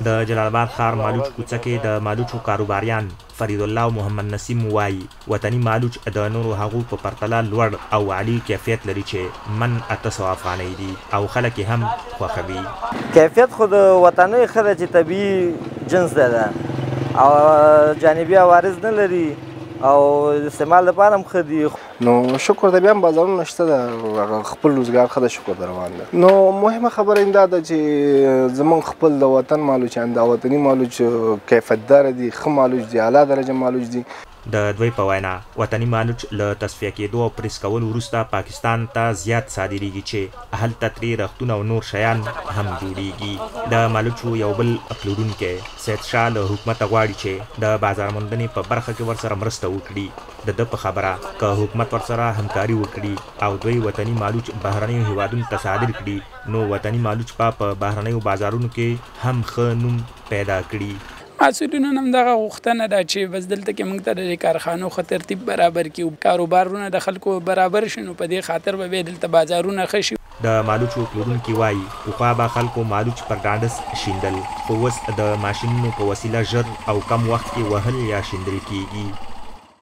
د جلال آباد ښار مالوچ کوڅه کې د مالوچو کاروباریان فرید الله او محمد نسیم وایي وطني مالوچ د نورو هغو په پرتله لوړ او عالي کیفیت لري چې من 800 افغانۍ دي او خلک یې هم خوښوي. کیفیت خو د وطنۍ ښه ده چې طبیعي جنس ده او جانبي عوارض نه لري او استعمال لپاره هم ښه دي. نو شکر د بیا هم بازارونه شته ده، خپل روزګار ښه ده، شکر د روان ده. نو مهمه خبره این دا ده چې زمونږ خپل د وطن مالوچان د وطني مالوچ کیفیتداره دي، ښه مالوچ دي، اعلی درجه مالوچ دي. د دوی په وینا وطني مالوچ له تصفیه کېدو او پریس کولو وروسته پاکستان ته زیات صادریږي چې هلته ترې رختونه او نور شیان هم جوړیږي. د مالوچو یو بل پلورونکی سید شاه له حکومته غواړي چې د بازار موندنې په برخه کې ورسره مرسته وکړي. د ده په خبره که حکومت ورسره همکاري وکړي او دوی وطني مالوچ بهرنیو هیوادونو ته صادر کړي نو وطني مالوچ په بهرنیو بازارونو کې هم ښه نوم پیدا کړي. مسؤلینو هم دغه غوښتنه ده چې بس دلته کې موږ ته د کارخانو ښه ترتیب برابر کړي، کاروبارونه د خلکو برابر شي، نو په دې خاطر به دلته بازارونه ښه شي. د مالوچو پلورونکي وایي پخوا به خلکو مالوچ پر ډانډس شیندل، خو اوس د ماشینونو په وسیله ژر او کم وخت کې وهل یا شیندل کیږي.